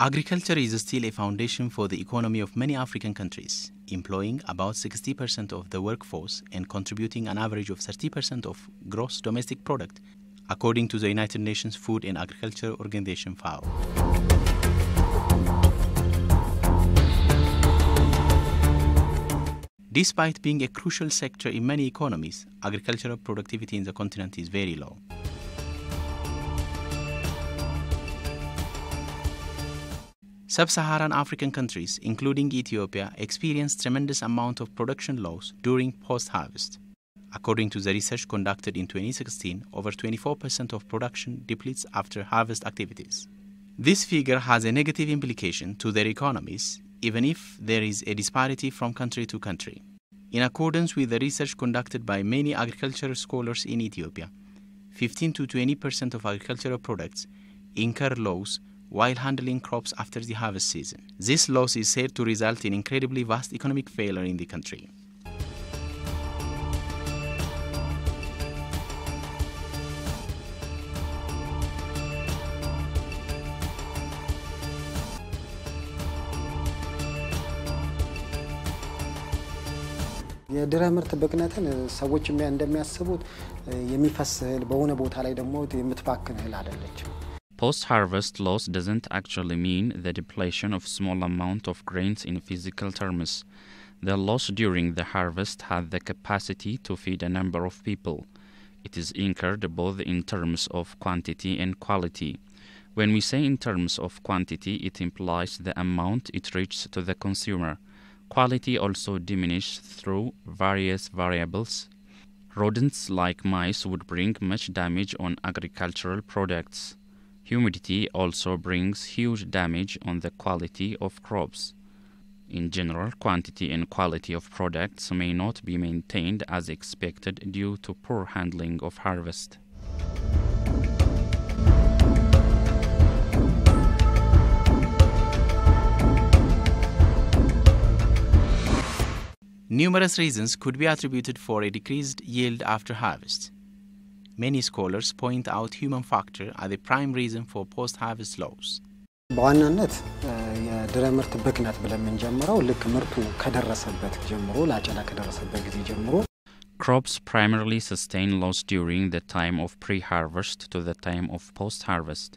Agriculture is still a foundation for the economy of many African countries, employing about 60% of the workforce and contributing an average of 30% of gross domestic product, according to the United Nations Food and Agriculture Organization, FAO. Despite being a crucial sector in many economies, agricultural productivity in the continent is very low. Sub-Saharan African countries, including Ethiopia, experience tremendous amount of production loss during post-harvest. According to the research conducted in 2016, over 24% of production depletes after harvest activities. This figure has a negative implication to their economies, even if there is a disparity from country to country. In accordance with the research conducted by many agricultural scholars in Ethiopia, 15 to 20% of agricultural products incur loss while handling crops after the harvest season. This loss is said to result in incredibly vast economic failure in the country. የድህረ ምርት ብክነትን ሰዎች እንደሚያስቡት የሚፈስ እህል በሆነ ቦታ ላይ ደግሞ የምትባክን እህል አይደለችም። Post-harvest loss doesn't actually mean the depletion of small amount of grains in physical terms. The loss during the harvest had the capacity to feed a number of people. It is incurred both in terms of quantity and quality. When we say in terms of quantity, it implies the amount it reaches to the consumer. Quality also diminishes through various variables. Rodents like mice would bring much damage on agricultural products. Humidity also brings huge damage on the quality of crops. In general, quantity and quality of products may not be maintained as expected due to poor handling of harvest. Numerous reasons could be attributed for a decreased yield after harvest. Many scholars point out human factor as the prime reason for post-harvest loss. በዋናነት የድህረ ምርት ብክነት ብለን የምንጀምረው ልክ ምርቱ ከደረሰበት ጀምሮ ላጨዳ ከደረሰበት ጊዜ ጀምሮ Crops primarily sustain loss during the time of pre-harvest to the time of post-harvest.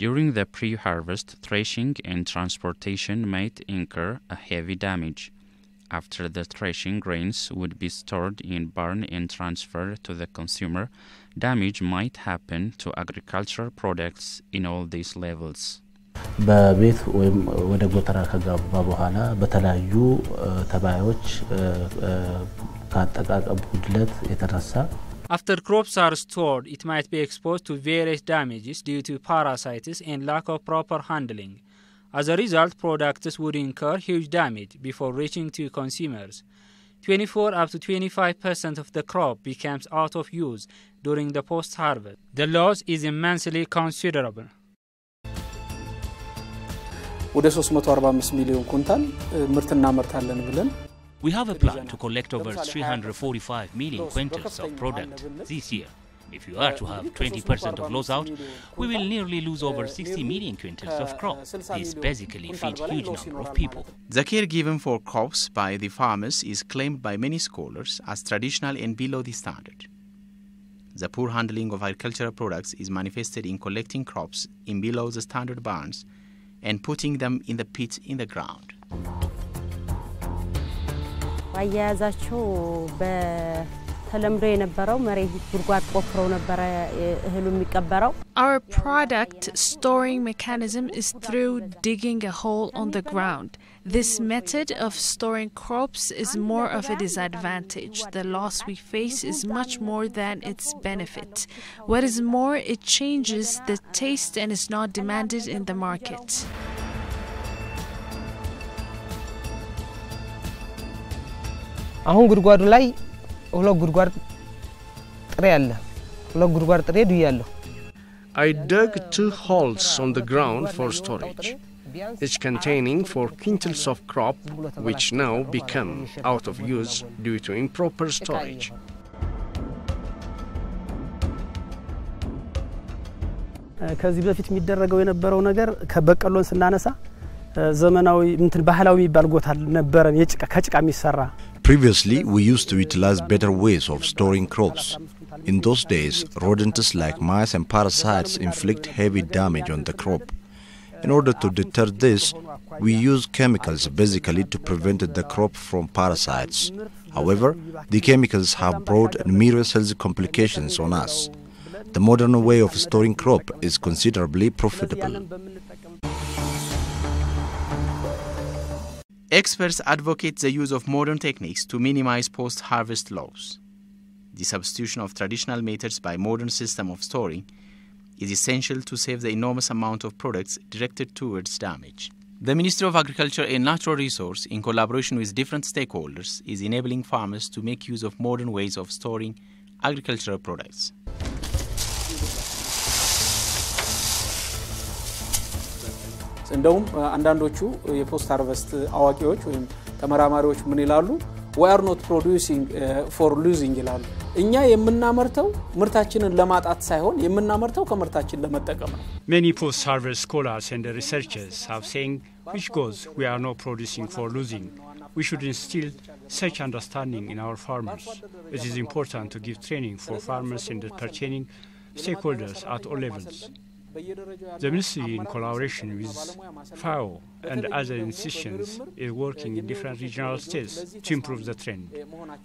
During the pre-harvest, threshing and transportation might incur a heavy damage. After the threshing, grains would be stored in barn and transferred to the consumer. Damage might happen to agricultural products in all these levels. በቤት ወይም ወደ ጎተራ ከገባ በኋላ በተለያዩ ተባዮች ካጠቃቀም ጉድለት የተነሳ After crops are stored, it might be exposed to various damages due to parasites and lack of proper handling. As a result, products would incur huge damage before reaching to consumers. 24 up to 25% of the crop becomes out of use during the post-harvest. The loss is immensely considerable. ወደ 345 ሚሊዮን ኩንታል ምርት እናመርታለን ብለን We have a plan to collect over 345 million quintals of product this year. If you are to have 20% of loss out, we will nearly lose over 60 million quintals of crop. This basically feeds a huge number of people. The care given for crops by the farmers is claimed by many scholars as traditional and below the standard. The poor handling of agricultural products is manifested in collecting crops in below the standard barns and putting them in the pit in the ground. Our product storing mechanism is through digging a hole on the ground. This method of storing crops is more of a disadvantage. The loss we face is much more than its benefit. What is more, it changes the taste and is not demanded in the market. አሁን ጉድጓዱ ላይ ሁለት ጉድጓድ ጥሬ ያለ ሁለት ጉድጓድ ጥሬ ዱያለሁ I dug 2 holes on the ground for storage, each containing 4 quintals of crop which now become out of use due to improper storage. ከዚህ በፊት የሚደረገው የነበረው ነገር ከበቀሎን ስናነሳ ዘመናዊ እንትን ባህላዊ የሚባል ጎታ ነበረን የጭቃ ከጭቃ የሚሰራ Previously, we used to utilize better ways of storing crops. In those days, rodents like mice and parasites inflict heavy damage on the crop. In order to deter this, we use chemicals basically to prevent the crop from parasites. However, the chemicals have brought numerous health complications on us. The modern way of storing crop is considerably profitable. Experts advocate the use of modern techniques to minimize post-harvest loss. The substitution of traditional methods by modern system of storing is essential to save the enormous amount of products directed towards damage. The Ministry of Agriculture and Natural Resources, in collaboration with different stakeholders, is enabling farmers to make use of modern ways of storing agricultural products. እንደውም አንዳንዶቹ የፖስት ሃርቨስት አዋቂዎች ወይም ተመራማሪዎች ምን ይላሉ we are not producing for losing ይላሉ እኛ የምናመርተው ምርታችንን ለማጣት ሳይሆን የምናመርተው ከምርታችን ለመጠቀም ነው Many post harvest scholars and researchers have saying which goes we are not producing for losing we should instill such understanding in our farmers it is important to give training for farmers and pertaining stakeholders at all levels The Ministry, in collaboration with FAO and other institutions, is working in different regional states to improve the trend.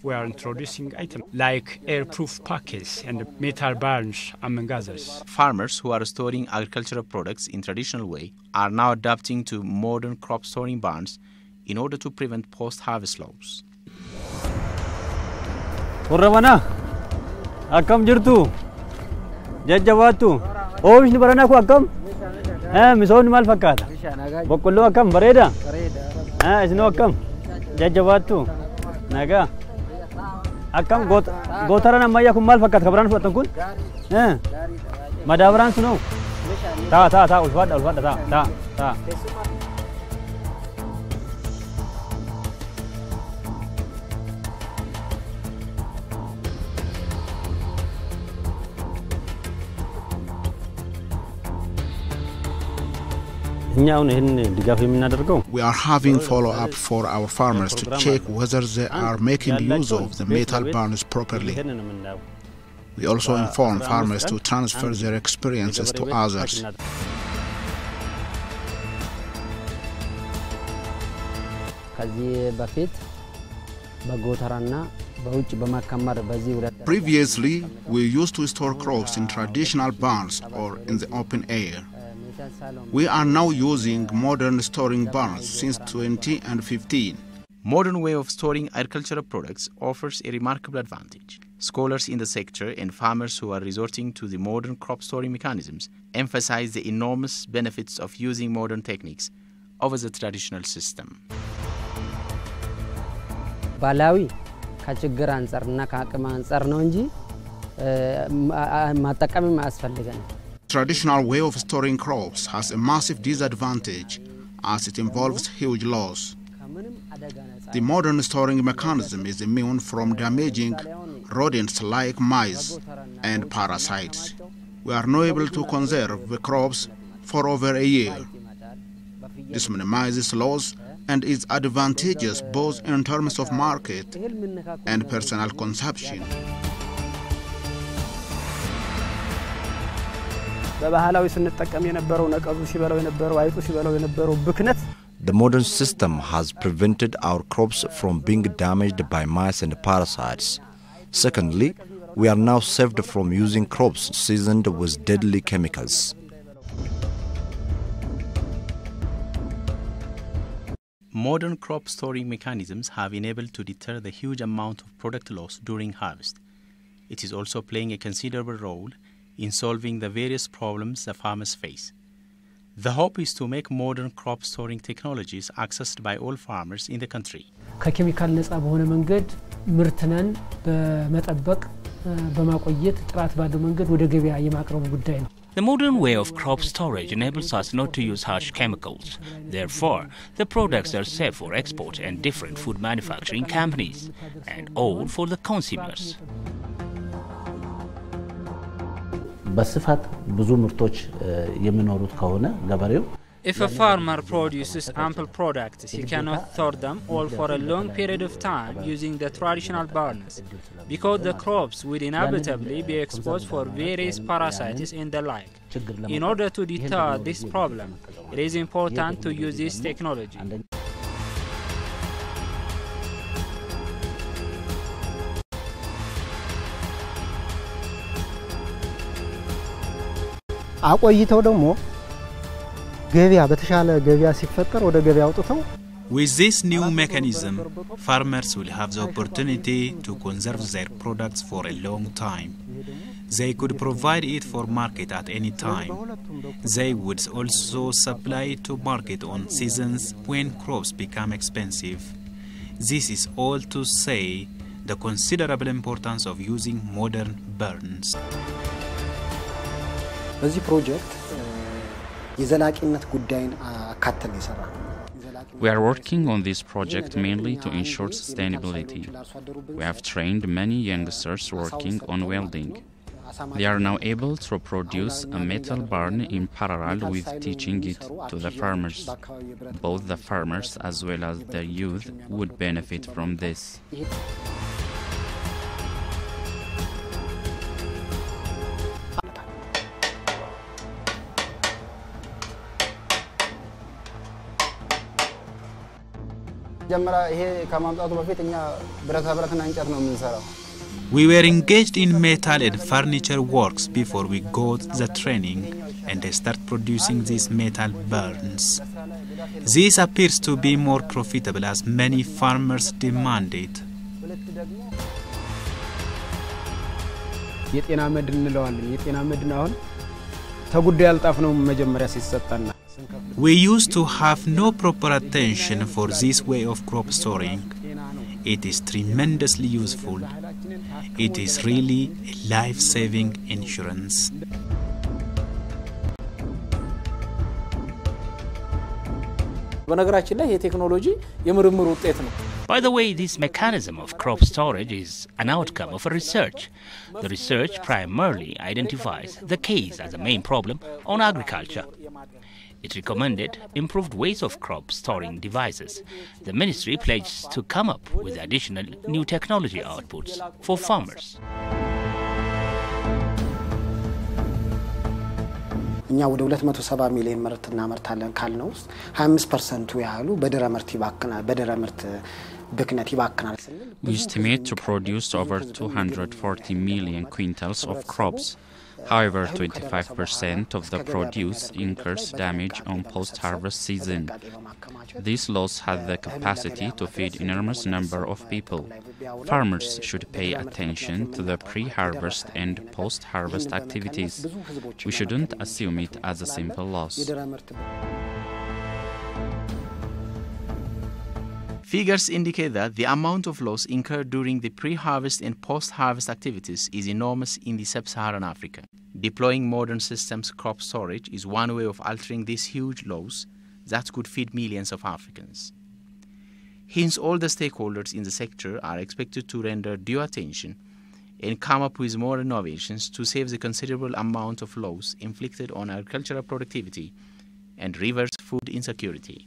We are introducing items like air-proof packets and metal barns, among others. Farmers who are storing agricultural products in traditional way are now adapting to modern crop storing barns in order to prevent post-harvest loss. Warramana, akkam jirtu? Jajjabaattu. Oomishni baranaa kun akkam? Misoomni maal fakkaata? Boqqolloo akkam bareeda? Isinoo akkam? Jajjabaattu? Nagaa? Akkam gootaraan ammayyaa kun maal fakkaata? Kabaraan fudhatan kun? Madaabaraan sunoo? Taa ulfaadha taa. We are having follow-up for our farmers to check whether they are making use of the metal barns properly. We also inform farmers to transfer their experiences to others. Previously, we used to store crops in traditional barns or in the open air. We are now using modern storing barns since 2015. Modern way of storing agricultural products offers a remarkable advantage. Scholars in the sector and farmers who are resorting to the modern crop storing mechanisms emphasize the enormous benefits of using modern techniques over the traditional system. ባህላዊ ከችግር አንፃርና ከአቅም አንፃር ነው እንጂ ማጠቀምም አያስፈልገንም Traditional way of storing crops has a massive disadvantage as it involves huge loss. The modern storing mechanism is immune from damaging rodents like mice and parasites. We are now able to conserve the crops for over a year. This minimizes loss and is advantageous both in terms of market and personal consumption. በባህላዊ ስንጠቀም የነበረው ነቀዙ ሲበላው የነበረው አይጡ ሲበላው የነበረው ብክነት The modern system has prevented our crops from being damaged by mice and parasites. Secondly, we are now saved from using crops seasoned with deadly chemicals. Modern crop storing mechanisms have enabled to deter the huge amount of product loss during harvest. It is also playing a considerable role in solving the various problems the farmers face. The hope is to make modern crop storing technologies accessed by all farmers in the country. ከኬሚካል ነፃ በሆነ መንገድ ምርትነን በመጠበቅ በማቆየት ጥራት ባለው መንገድ ወደ ገበያ የማቅረብ ጉዳይ ነው The modern way of crop storage enables us not to use harsh chemicals. Therefore, the products are safe for export and different food manufacturing companies, and all for the consumers. በስፋት ብዙ ምርቶች የሚኖሩት ከሆነ ገበሬው If a farmer produces ample products, he cannot store them all for a long period of time using the traditional burners, because the crops would inevitably be exposed for various parasites and the like. In order to deter this problem, it is important to use this technology. አቆይተው ደግሞ ገበያ በተሻለ ገበያ ሲፈጠር ወደ ገበያ አውጥተው With this new mechanism, farmers will have the opportunity to conserve their products for a long time. They could provide it for market at any time. They would also supply to market on seasons when crops become expensive. This is all to say the considerable importance of using modern burns. በዚህ ፕሮጀክት የዘላቂነት ጉዳይን አካተን ይሰራ We are working on this project mainly to ensure sustainability. We have trained many youngsters working on welding. They are now able to produce a metal barn in parallel with teaching it to the farmers. Both the farmers as well as the youth would benefit from this. We were engaged in metal and furniture works before we got the training and start producing these metal burns. This appears to be more profitable as many farmers demand it. የጤና መድን እንለዋለን የጤና መድን አሁን ተጉዳይ አልጣፍ ነው መጀመሪያ ሲሰጣና We used to have no proper attention for this way of crop storing. It is tremendously useful. It is really a life-saving insurance. በነገራችን ላይ የቴክኖሎጂ የምርምር ውጤት ነው By the way, this mechanism of crop storage is an outcome of a research. The research primarily identifies the case as a main problem on agriculture. It recommended improved ways of crop storing devices. The ministry pledged to come up with additional new technology outputs for farmers. እኛ ወደ 270 ሚሊዮን ምርት እናመርታለን ካልነው 25% ያህሉ በድህረ ምርት ይባክናል በድህረ ምርት ብክነት ይባክናል We estimate to produce over 240 million quintals of crops. However, 25% of the produce incurs damage on post-harvest season. This loss has the capacity to feed enormous number of people. Farmers should pay attention to the pre-harvest and post-harvest activities. We shouldn't assume it as a simple loss. Figures indicate that the amount of loss incurred during the pre-harvest and post-harvest activities is enormous in the sub-Saharan Africa. Deploying modern systems crop storage is one way of altering this huge loss that could feed millions of Africans. Hence, all the stakeholders in the sector are expected to render due attention and come up with more innovations to save the considerable amount of loss inflicted on agricultural productivity and reverse food insecurity.